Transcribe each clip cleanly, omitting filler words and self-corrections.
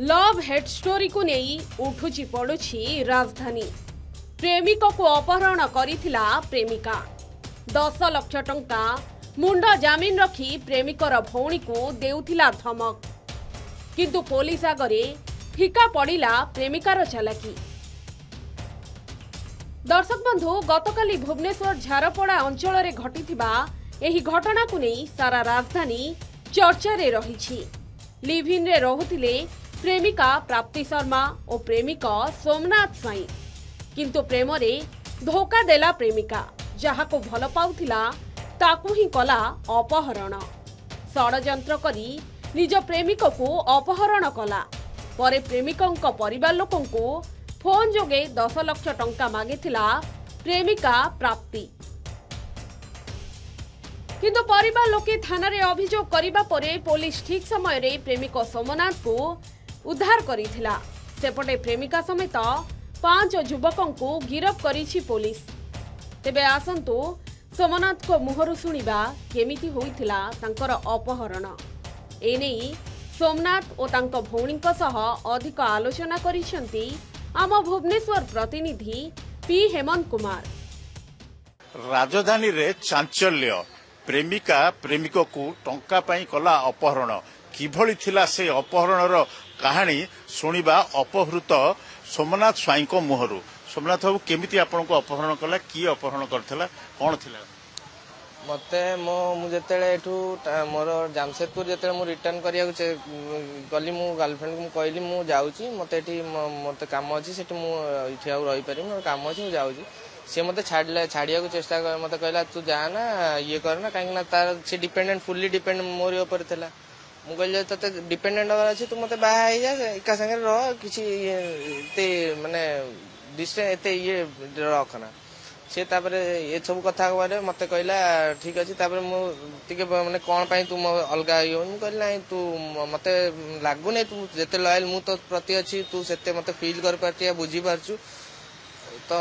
Love hate story को नहीं उठुची पड़ुची राजधानी। प्रेमिक को अपहरण करिथिला प्रेमिका 10 लाख टंका मुंड जामिन रखी प्रेमिकर भौणी को देउथिला धमक, किंतु पुलिस आगरे फिका पड़िला प्रेमिकार चालाकी। दर्शक बंधु, गतकाली भुवनेश्वर झारपड़ा अंचल में घटिथिबा एही घटना को नहीं सारा राजधानी चर्चा रे रहिछि। लिव इन रे रहुथिले प्रेमिका प्राप्ति शर्मा और प्रेमिक सोमनाथ स्वाई, किंतु प्रेम रे धोखा देला प्रेमिका। जहा को भल पाउथिला ताकू ही कला अपहरण। षड्यंत्र करी निज प्रेमिक को अपहरण कला। परे प्रेमिकंक परिवार लोकन को फोन जोगे 10 लाख टंका मागिथिला प्रेमिका प्राप्ति, किंतु परिवार लोके थाना रे अभियोग करिबा परे पुलिस ठीक समय रे प्रेमिक सोमनाथ को उद्धार करिथिला। सेपटे प्रेमिका समेत 5 युवकों को गिरफ्त करिछि पुलिस। तेबे आसंतु सोमनाथ को मुहरु सुनिबा केमिति होइथिला तांकर अपहरण। एने सोमनाथ और तांको भौणीक सह अधिक आलोचना करिसेंती आम भुवनेश्वर प्रतिनिधि पी हेमंत कुमार। राजधानी रे चांचल्य, प्रेमिका प्रेमिक को टंका पाई कला अपहरण। किभली थिला से अपहरणर कहानी शुणा अपहृत सोमनाथ स्वाई को मुहरु। सोमनाथ बाबू केमिति आपन को अपहरण कला, की अपहरण करथिला, कोन थिला? मते मुझे एठू मोर जामशेदपुर जिते मुझे रिटर्न करिया गली मो गर्लफ्रेंड को कहली मु जाऊँगी, मत मत काम अच्छी से मुझे रही पारि मोर काम अच्छी मुझे जाऊँगी। सी मत छाड़िया चेष्टा कर, मत कहला तू जाना ये करना कहीं तार सी डिपेंडेंट फुल्ली डिपेंडेंट मोर ऊपर था। मुझे कहली ते डिपेंडेंट अगर अच्छे तू मत बाहा जा एका संगे रह, किसी माने डिस्टेंस एते ये रखना। सी ये सब कथा मत कहला ठीक अच्छे। मुझे मैंने कौन पाई तू अलग ये कहली ना तू मत लगुनि तू जिते लयल मु तो प्रति अच्छी तू से मत फिल कर पार्टी बुझी पार्छु, तो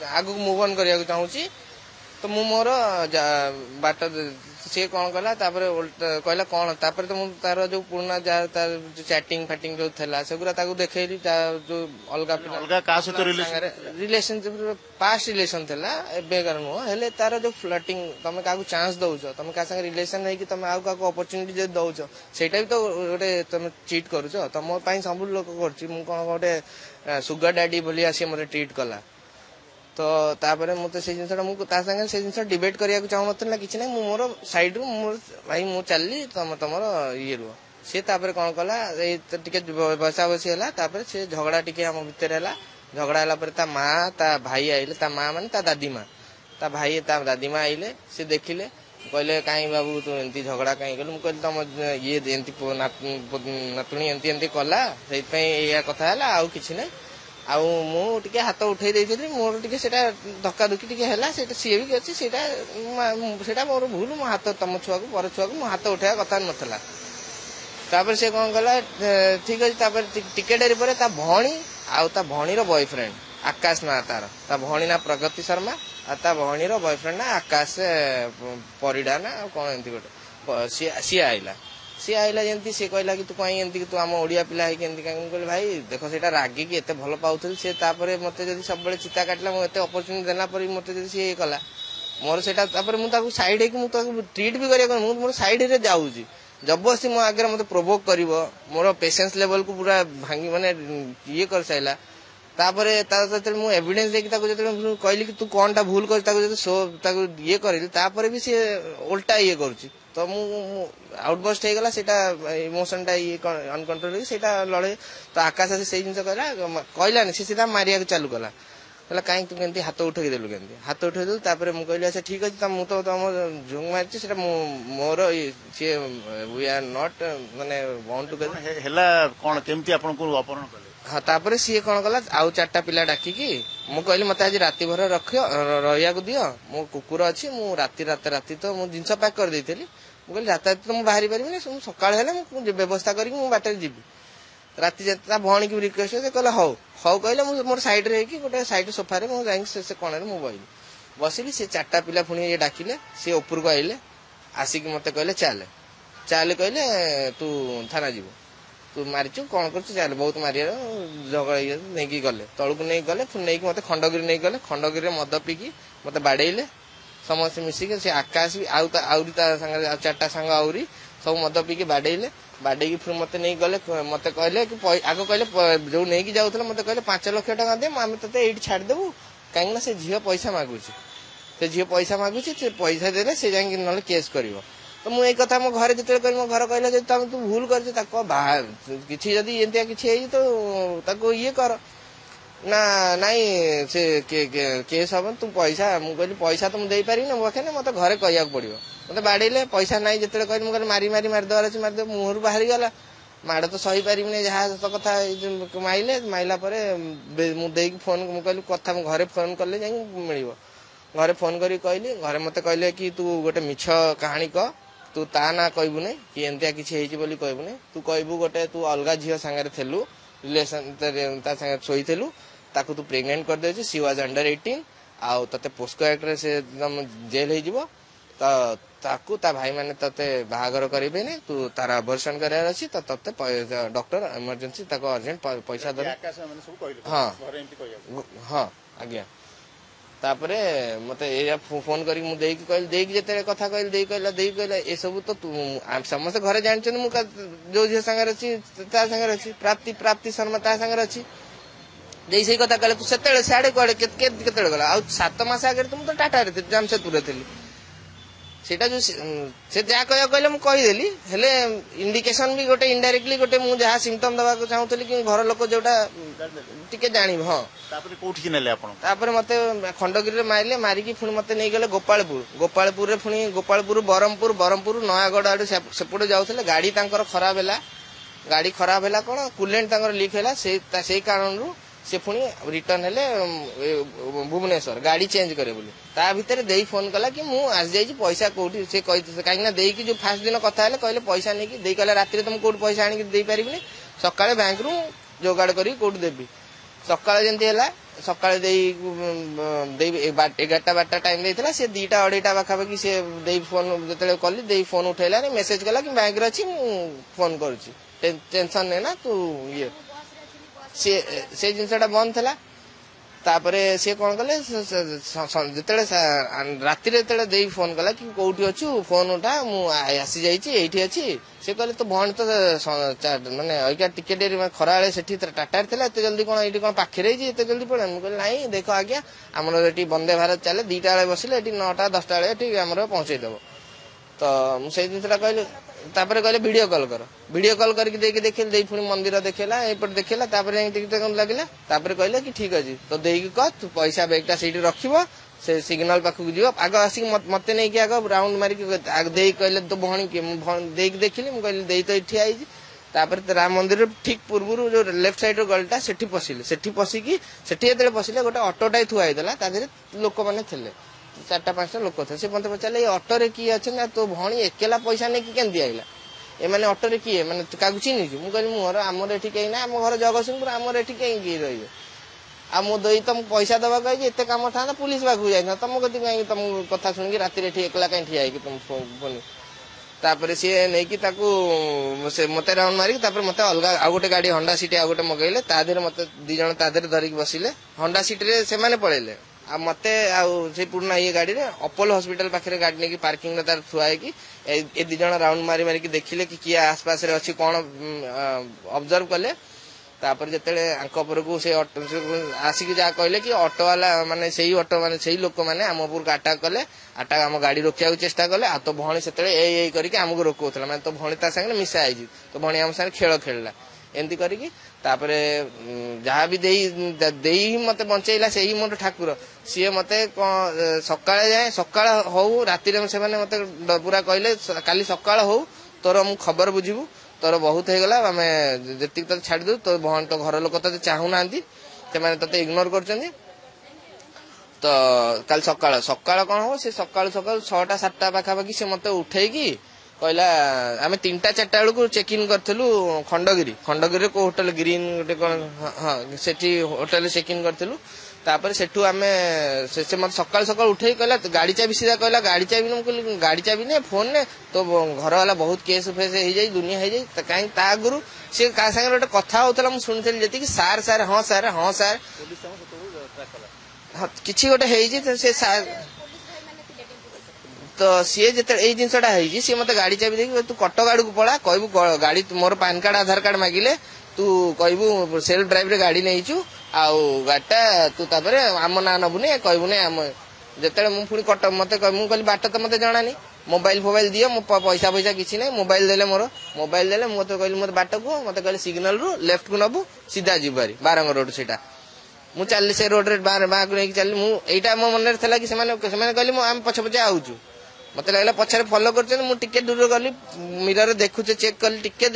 आगु मूव ऑन करने चाहूँगी। तो मु मोर बाट सी कौन कला कहला कौन तो मुझे तार जो पुराना जहाँ तार चैटिंग फैटिंग जो था सेगुरा देखली जो अलग रिलेशनशिप पास्ट रिलेशन था एबेकार नुह हेले तार जो फ्लटिंग तुम क्या चांस दौच, तुम क्या संगे रिलेशन है कि तुम आउ क्या अपॉर्चुनिटी दौच, सेटा भी तो गोटे तुम चीट करुच। तुम सब लोग कर गोटे सुगर डैडी बोली आसी मत ट्रीट कला। तो तापर मुझे से जिन डिबेट करने चाहूँ ना कि नहीं मोर साइड रु मोर भाई मु चलली तुम तुम ये रुह। सी कौन कला टे बसा बसी है, से झगड़ा टी आम भितर है। झगड़ा है माँ ता भाई आइले, ता माँ मान ता दादी माँ, ता भाई ता दादी माँ आइले। सी देखिले कहले कहीं बाबू तू एमती झगड़ा कहीं कलु। मुझे कहली तुम ये नातुणी एमती कला से कथा है आउ कि नहीं। आउ मुझे हाथ उठे देती मोर टे धक्का धुकी सी भी अच्छी से मोर भूल। मो हाथ तुम छुआ को पर छुआ को मो हाथ उठाया कथा नाला। तापर से कौन कला ठीक अच्छे। टिके डेरी पर भौणी आ भौणीर बॉयफ्रेंड आकाश ना तार, ता भौणी ना प्रगति शर्मा आ ता भौणीर बॉयफ्रेंड ना आकाश परिडा ना कौन एमती गोटे सी आइला। सी आइला जमी सी कहला कि तू कहीं एमती तू आम ओडिया पिला है कहली भाई देख से रागिकी एत भल पाऊल सी मत सब चिता काटला मुझे अपॉर्चुनिटी देला पर मत सी ये कला मोर से मुझे साइड है ट्रीट भी कर मोर साइड रे जाऊँगी जबरदस्ती मो आगे मत प्रोवोक कर मोर पेशेंस लेवल को पूरा भांगी माने ये कर साइला। मुझे एविडेंस देखी कहली कि तू कौन टा भूल कर शो ये कर भी सी उल्टा ये करुच्ची। तो आउटबस्ट हो गला इमोशन टा ये अनकंट्रोल से लड़े। तो आकाश आसी से जिन कहलानी सी सीधा मारिया चालू कला कहला कहीं तू केमती हाथ उठे देलु केमती हाथ उठे देलु। तापर मुझे कहली अच्छा ठीक अच्छे मुझे तो तुम झुंग मारी से मोर सी वी आर नॉट माने वांट टू हेला कोन केमती आपन को अपहरण कले। हाँ तापर सी कौन कला आउ 4टा पिला डाकिकी मु कहली मत आज राति भर रख रहा दियो मो कुकुर अच्छी मु राति तो मु जिनस पैक कर देली। मु कहली रात तो मुझे बाहरी पारि सकाल है व्यवस्था करी बाटर जी राति भौणी की रिक्वेस्ट कहला हौ हौ कहले मोर साइड रे गोटे साइड सोफा मुझे कण में बहली बसिली। सी 4टा पिला पुणी ये डाकिले सी ऊपर को आइले आसिक मत कहले चल कहले तू थाना जीव तू मारिचु कौन कर चल बहुत मारिया झगड़ा नहीं गले तलू नहीं गले पुणी नहीं मत खंडगिरी नहीं गले खंडगिरी मद पीकी मत बाड़ेले समस्त मिसिक से आकाश भी आउरी चार्टा सांग आउरी सब मद पीकी बाड़ेले बाड़े फिर मत नहीं गले मत कहले कि आग कहले जो नहीं जाऊला मत कहले 5 लाख टका दे आम ते ये छाड़देबू कहीं से झील पैसा मागुची से झील पैसा मागुची से पैसा देले से जाए ना केस कर तो मुझे कथा मो घर जिते मो घर कहला तू भूल कर किसी जदि एंतिया किसी तो ये कर ना नाई से केस हम तू पैसा मुझे कहली पैसा तो मुझे पारि ना बखे मत घरे कह पड़ो मत बाड़े पैसा ना जिते कहली मुझे मारी मारी मारिदेवार अच्छे मारिदे मुहर बाहरी गला माड़ तो सही पारिनी जहाँ तो कथा माइले माइला मुझे फोन मुझे कहली कथा घरे फोन कले जा मिल घरे फोन करी कहली घरे मत कहले कि तू गोटे मिछ कहानी कह तू ता ना कहबू नहीं कि एंतिया किसी कहबू नहीं तू कहबू गोटे तू अलग झील सांगे थेलु रिलेशन शोलु ताकू तू प्रेग्नेंट कर दे सी वाज अंडर 18 आउ तते पोस्को एक्ट रे से एकदम जेल हो जीवो तो ताकू ता भाई माने तते बाहागर करेबे ने तू तारा अबॉर्शन करार अछि त तते डॉक्टर इमरजेंसी ताको अर्जेंट पैसा दे हां हां आज्ञा तापरे मते ए फोन करी मु देई कहल देई जते कथा कहल देई कहला ए सब तो समस्त घरे जानछन मु जो जे संगे अछि ता संगे अछि प्राप्ति शर्मा ता संगे अछि देई सही कथा कहले तू सेतेले साडे कोडे केतेले गला आ 7 मास आगे तुम तो टाटा रे जामशेदपुर थिली सेटा जो से जा कहले मु कहि देली हेले इंडिकेशन भी गोटे इनडायरेक्टली गोटे मु जहा सिम्पटम दबा को चाहूतली कि घर लोक जोटा टिके जानी हां तापर कोठी कि नेले आपण तापर मते खंडगिरी रे मारले मारी की पुणी मते नहीं गले गोपालपुर रे पुणी गोपालपुर बरमपुर नयागढ़ आडू सेपटे जाउथले गाड़ी तांकर खराब हैला गाड़ी खराब हैला कोन कूलेंट तांकर लीक हैला से कारण रु से पुणी रिटर्न हेले भुवनेश्वर गाड़ी चेंज करे बोली ता भीतर देई फोन कला कि मु आज जाई पैसा कोठी से कहि काई ना देई कि जो फास्ट दिन कथा हेले कहले पैसा नहीं कि देई कहले रात्री तुम कोठ पैसा आनी कि देई परिबिनी सकाळे बैंक रु जोगाड़ करी कोठ देबी सकाळे जेंती हैला सकाळे देई 11-12 टाइम देइथला से 2-2:30 बाखा से देई फोन जतले कली देई फोन उठैला ने मेसेज कला कि बैंक रे अछि मु फोन करूची टेंशन नै ना तू ये से जिनसटा बंद थला तापरे से कोन कले जतले राती रे तले देई फोन कला कि कोठी अछु फोन उठा मु आसी जाई छी एठी अछि से कहले तो भण तो माने ओइका टिकेट रे खराळे सेठी टाटा थला एते जल्दी कोन एठी कोन पाखे रे जी एते जल्दी पड़े मु कहले नाही देखो आज्ञा हमर एठी वंदे भारत चले 2टा बेले बसिले एठी 9टा-10टा बेले एठी हमर पहुंचै देबो तो मु से जिनसटा कहले तापरे कहले वीडियो कॉल करके देखिल देई पुणी मंदिर देखेला एपट देखेला तापरे टिकट लागला तापरे कहले कि ठीक अछि तो देई के कह तू पैसा बैगटा सेठी रखिबो से सिग्नल पाखु जीव आग आसिक मते नहीं कि आग राउंड मारी आग देई कहले तो भणी के देई देखिली मु कहले देई तो इठी आइजी तापरे राम मंदिर ठीक पूर्वरु जो लेफ्ट साइड रो गलटा सेठी पसी कि सेठी एतले पसिले गोटे ऑटोटाई थुआ आइदला ता देरे लोक माने थेले 4-5टा लोक थे से मते पचाले ऑटो रे की अछि ना तो भणी एकेला पैसा नहीं कि केंदी आइला ए माने ऑटो रे की माने कागु चिनी छु मु कहली मोर हमर एठी कहीं ना हम घर जगतसिंहपुर हमर एठी कहीं की रहिबे आ मो दई तुम पैसा दबा कहि एते काम था पुलिस बाकू जाई तुम कति कहीं तुम कथा सुन के राती रे एठी एकला कहीं ठिया कि तुम फोन तापर से नहीं कि ताकू से मते राउंड मारी तापर मते अलग आ गोटे गाड़ी होंडा सिटी आ गोटे मगैले ता देर मते 2 जण ता देर धरिक बसिले होंडा सिटी रे से माने पळेले आ मते आ से पुरना ये गाड़ी रे अपोलो हॉस्पिटल पाखरे गाड़ी ने की पार्किंग में तार थुआ है कि ए 2 जण राउंड मारी मारी कि देखिले कि किया आसपास रे अछि कोन ऑब्जर्व कले तापर जतेले आंक पर को से ऑटो आसी जा कहले कि ऑटो वाला माने सेही ऑटो माने सेही लोक माने हम ऊपर का अटैक कले अटैक हम गाड़ी रोकिया चेष्टा कले आ तो भणी सेतेले ए करके हमको रोकोतला माने तो भणी ता संगे मिसा आइजी तो भणी हम संगे खेल खेलला एंती करके तापरे जहा भी देई मते बंचैला सेही मोर ठाकुर सी मते सकाळे जाए सकाळ हो राती रे से माने मते पूरा कहले काली सकाळ हो तोर हम खबर बुझिबू तोर बहुत हे गला हमें जति त छाड़ दू तो भण तो घर लोक त चाहू नांती से माने तते इग्नोर करचंदी तो काल सकाळ कोन हो से सकाळ 6टा-7टा बाखा बाकी से मते उठै की कहला आमे 3टा-4टा बेलू चेक इन करथलु खंडगिरी को होटल ग्रीन गोटे कोन हां सेठी होटल चेक इन करथलु तापर सेठू आमे से मत सकाल सकाल उठे कहला गाड़ी चाबी सीधा कहला गाड़ी चाबी न कहली गाड़ी चाबी ने फोन ने तो घर वाला बहुत केस फेस हो जाई दुनिया हो जाई कहीं ता गुरु से का संगे गोटे कथा होतला मु सुनिथि जति कि सार सार हां किछि गोटे हेई जे से तो सी जिते यही जिनसा है सी मत गाड़ी चाबी देखी तू कटक आड़ को पड़ा कहबू गाड़ी मोर पैन कार्ड आधार कार्ड मागिले तू कहबू सेल्फ ड्राइव रे गाड़ी नहीं आउ गाड़ीटा तू तापर आम ना नबुने कहबुने आम जिते मुझे कटक मत कहली बाट तो मत जाना मोबाइल फोबाइल दियो मो पैसा पैसा किसी ना मोबाइल देले मोर मोबाइल देले मत कहली मत बाट को मत कहले सिग्नल रु लेफ्ट को नबू सीधा जीवारी बारंग रोड से मु चल से रोड रे बाहर को नहीं चल मुझा मो मन था कि कहली आम पछे पछे आउचु मत लगला पछारे फॉलो कर मुझे दूर गली मिरर देखुचे चेक कली टिके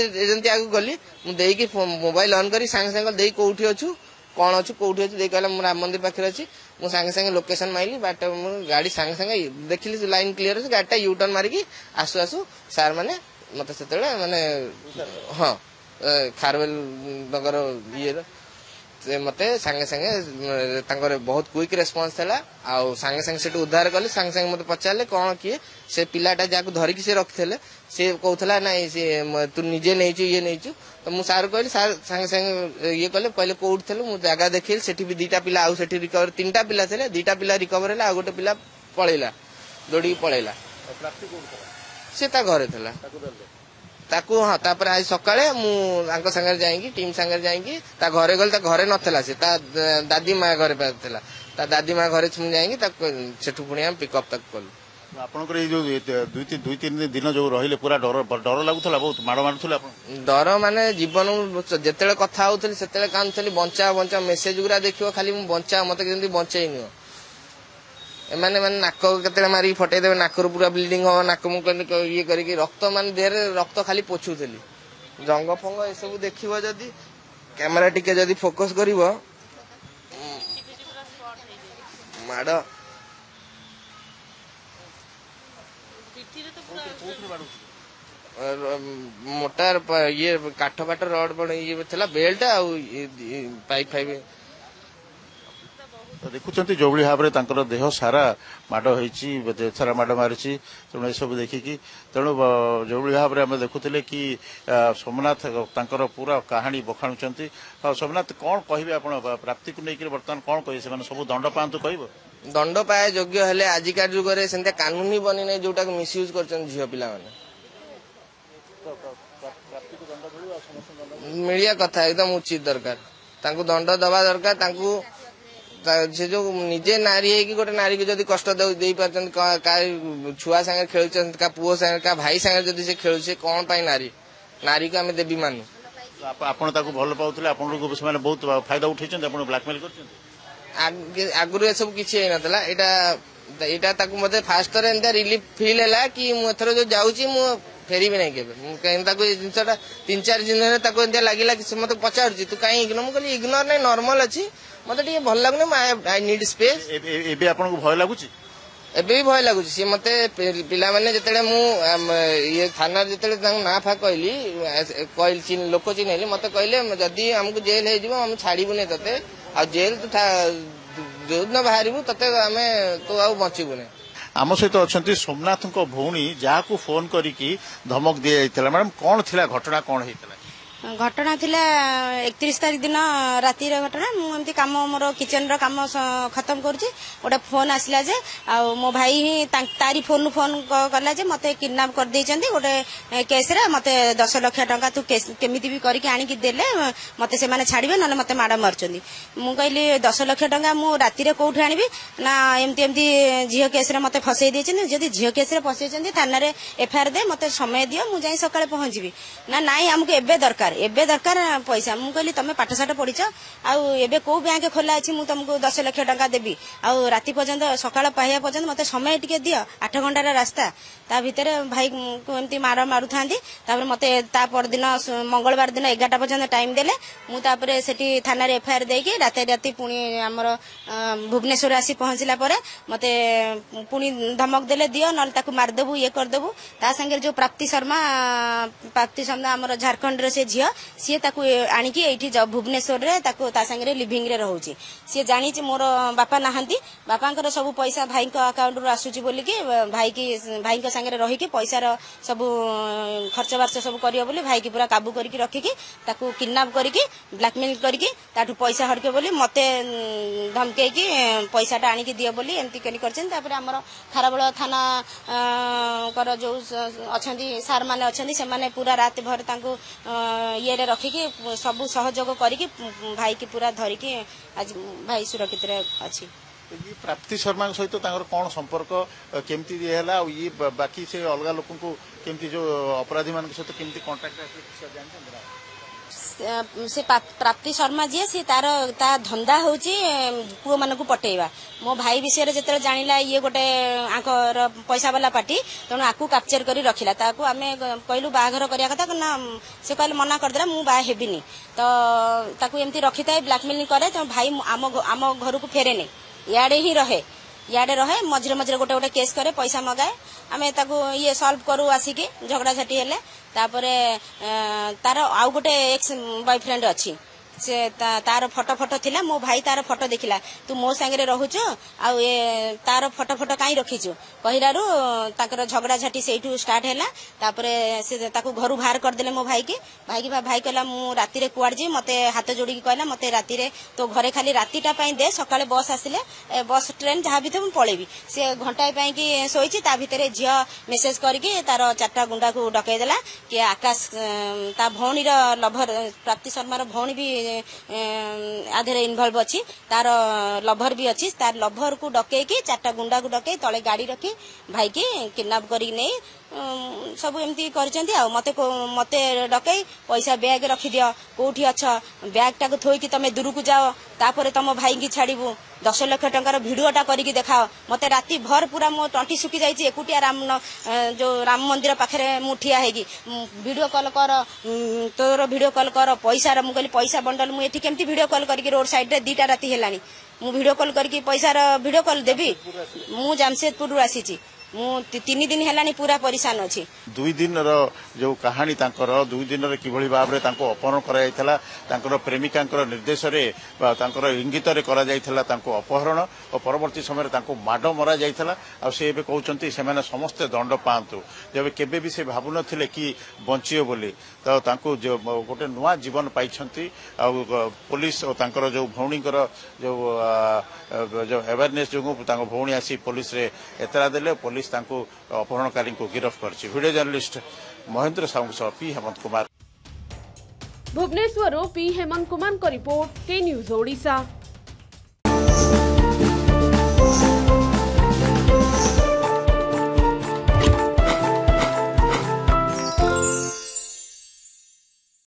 आगे गली मुझे मोबाइल ऑन करी सांगे सांगे दे कौटी अच्छु कौन अच्छु कौटी अच्छु कहला मु राम मंदिर पाखे अच्छी मुझे सांगे सांगे लोकेशन माइली बाट गाड़ी सांगे सांगे देखिली लाइन क्लीयर अच्छे गाड़ीटा यू टर्न मारिकी आसु आसु सार मैंने मत से माने हाँ खारवेल नगर ये मते सांगे सांगे बहुत क्विक रेस्पॉन्स था आउ सांगे सांगे सेठ उद्धार कले सांगे सांगे मते पचारे कौन किए से पिलाटा जाक धरिकी से रखिले से कहला ना से तू निजे नहीं ये नहीं तो मु सार कहली सार सांगे सांगे ये कले कहले कोउठ थले मु जगह देखिल सेठी भी दीटा पिला आउ सेठी रिकवर तीनटा पिला थे दीटा पिला रिकवर हैला आ गोटे पिला पळेला दौड़ी पळेला से ता घरे थला ताकू हाँ तापर आज सकाळे मु संगे जाएंगी टीम संगे जाएंगी ता घरे गल ता घरे नथला से ता दादी माँ घरे पाथला ता दादी माँ घरे छु जाएंगी ता सेठु पुणी हम पिकअप तक कल आपनकर ये जो दुई तीन दिन जो रहिले पूरा डर लागुथला बहुत माड़ मारुथले आपन डर माने जीवन जेतेले कथा होतली सेतेले कांथली बंचा बंचा मेसेज गुरा देखियो खाली मु बंचा मते केंदी बंचेई नियो एमाने माने नाक केते मारी फटे देबे नाकर पूरा ब्लीडिंग हो नाक मु ये करके रक्त मान देह रक्त खाली पोछुथली जंग फंग ए सब देखिबो जदी कैमरा टिके जदी फोकस करिवो माड मोटार ये काठ पाट रड बड़ ये थला बेल्ट आ पाइप फाइव तो देखुंत जो भाव में देह सारा माड़ हो सारा माड़ मारी तेणु ये सब देखिकी तेणु जो भाव में आम देखुले कि सोमनाथ तांकर पूरा कहानी बखाणुंट सोमनाथ कौन कहे आप प्राप्ति को लेकर बर्तमान कौन कहे सब दंड पातु कह दंड पाए योग्य हेले आजिका जुगरे से कानून ही बनी नहीं जोटा मिसयूज कर झील पिला मिलिया कथा एकदम उचित दरकार दंड दबा दरकार से जो निजे नारी है कि गोटे नारी को जदि कष्ट दे पार छुआ सागर खेल का पुओ सागर का भाई सागर जदि से खेल से कौन पाई नारी को आम देवी मानु आपण भल पाउले आपन से बहुत फायदा उठे ब्लैकमेल कर आगुरी ए सब किसी होता यहाँ मत फास्ट थर रिलीफ फिल है कि मुझे जो जाऊँगी मु फेरी भी नहीं के जिनसा 3-4 दिन लगे कि मत पचार तू कहीं इग्नोर मुझे इग्नोर नहीं नॉर्मल अच्छी मत भल लगुन आई नीड स्पेस भय लगुच एबे भी भय लगुच सी मत पिला माने जतले मु ये थाना जतले ना फा कहली लोक चिन्हली मत कहले जदि हमको जेल हो छाड़बुने ते आ जेल तू जो दिन बाहर ते आम तो आ बचबुने आम सहित अच्छा सोमनाथ भौणी जहाँ फोन करी धमक दि जाता मैडम कौन थी घटना कौन होता घटना थिला 31 तारिख दिन राति घटना मुझे कम मोर किचन रो कम खत्म करुच्ची गोटे फोन आसला जे आ मो भाई ही तारी फोन कला जे मते किडनैप कर देइचंदी गोटे केस रे मते 10 लाख टंका तू केमिति भी करके आनी कि देले मते से माने छाड़िबे न मते माडा मारचंदी मु कहली 10 लाख टंका मु राति रे कोठी आनिबी ना एमती एमती झियो केस रे मते फसई देइचंदी जदी झियो केस रे फसईचंदी थाना रे एफआईआर दे मते समय दियो मु जाई सकाळे पहुंचबी ना नाई हमको एबे दरकार पैसा मु कहली तमे पाठशाठ पढ़ीच आबे कौ बैंक खोला अच्छी मुझे तुमको 10 लाख टंका देवी आउ राति पर्यंत सकाळ पाहिया पर्यंत मते समय टिके दियो 8 घंटार रास्ता ता भितर भाई को एमती मार मारू थांदी तापर मते ता परदिन मंगलवार दिन 11टा पर्यंत टाइम देले मु तापर सेठी थाना रे एफआईआर देके राति राति पुणी हमर भुवनेश्वर आसी पहुंचला परे मते पुणी धमक देले दियो न ताकू मार देबू ये कर देबू ता संगे जो प्राप्ति शर्मा हमर झारखंड रे से झियो झील सी आणिकी एठी भुवनेश्वर रे ताको ता संगे लिविंग रे रहउची सी जानी मोर बापा नहांती बापांकर सब पैसा भाई अकाउंट रु आसुची बोली कि भाई संगे रही कि पैसा सब खर्च बार्च सब करियो बोली भाई की पूरा काबू करके रखिकी ताको किडनैप करके ब्लैकमेल करके ताठू पैसा हड़के बोली मते धमके कि पैसाटा आनिकी दियो बोली एमती करी करछन। तापर हमर खाराबळ थाना कर जो अछंती सार माने अछंती से माने पूरा रात भर तांको ये रे रखिकी सब सहयोग करिकी भाई की पूरा धरिकी आज भाई सुरक्षित रे अछि। प्राप्ति शर्मा सहित कौन संपर्क केमती है ये बाकी से अलग लोक केमती जो अपराधी मान सहित केमती कांटेक्ट से प्राप्ति शर्मा जी सी तार ता धंदा होची पुओ मानक पटेवा मो भाई विषय रे जतरे जानिला ये गोटे आंकर पैसा वाला पार्टी तणु आकु कैप्चर करी रखिला ताकू आमे कहलु बाघर करिया कथा ना से कहले मना कर देला मु बा हेबिनी तो ताकू एमती रखिताय ब्लैकमेल करे तो भाई आम घर को फेरे ने याडे ही रहे मझे मझे गोटे गोटे केस करे पैसा मगाए आमे ताकू ये सॉल्व करू आसिके झगड़ा झाटी हेले तापरे तार आउ गोटे एक्स बॉयफ्रेंड अछि से तार फोटो थिला मो भाई तार फोटो देखिला तू मो संगे रहूच आ तार फोटो काई रखीचु कहिलारू ताकर झगड़ा झाटी सेठू स्टार्ट हैला तापरे से ताकू घरु बाहर कर देले मो भाई कहला मु राती रे कुआड जी मते हाथ जोड़ी कहला मते राती रे तो घरे खाली रातीटा पई दे सकाळे बस आसिले बस ट्रेन जहा भी तो पळेबी से घंटाए पई कि सोईची ता भितरे झियो मेसेज करके तार चारटा गुंडा को डकै देला कि आकाश ता भौणी रो लभर प्राप्ति शर्मा रो भौणी भी आधे इनवॉल्व अच्छी तार लभर भी अच्छी तार लभर को डके कि चारटा गुंडा को डके तले गाड़ी रखी भाई की किडनैप करी नहीं सब एमती करचंती आ मते डके पैसा बैग रखी दियो कोठी अच्छा बैग टा को थोई तमे दूर को जाओ तापर तम भाई की छाड़बू 10 लाख टंकार भिडियोटा करिकी देखाओ मते राती भर पूरा मो टंटी सुखी जाइए एकुटिया जो राम मंदिर पाखे मुठिया हैगी वीडियो कॉल कर तोर वीडियो कॉल कर पैसा मु कहली पैसा बंडल मु एठी केमती वीडियो कॉल करके रोड साइड रे 2टा राती हेलानी मु वीडियो कॉल करके पैसा वीडियो कॉल देबी मु जामशेदपुर आसीची मु 3 दिन हेलानी पूरा परेशान अछि 2 दिन जो कहानी तांकर 2 दिन रे किभଳି भाबरे तांको अपहरण करा जायथला तांकर प्रेमिकांकर निर्देश रे तांकर इंगित रे करा जायथला तांको अपहरण और परवर्ती समय तांको माडो मरा जायथला आ से एबे कहउचंती से माने समस्त दंड पांतु जबे केबे भी से भाबु नथिले कि बंचियो बोली तो तांको जो गोटे नुआ जीवन पाइछंती आ पुलिस और तांकर जो भौणीकर जो अवेयरनेस जो तांको भौणी आसी पुलिस रे एतरा देले पुलिस तांको अपहरणकारी को गिरफ्त करछि। वीडियो जर्नलिस्ट महेंद्र साहू सह पी हेमंत कुमार भुवनेश्वर पी हेमंत कुमार को रिपोर्ट के न्यूज ओडिशा।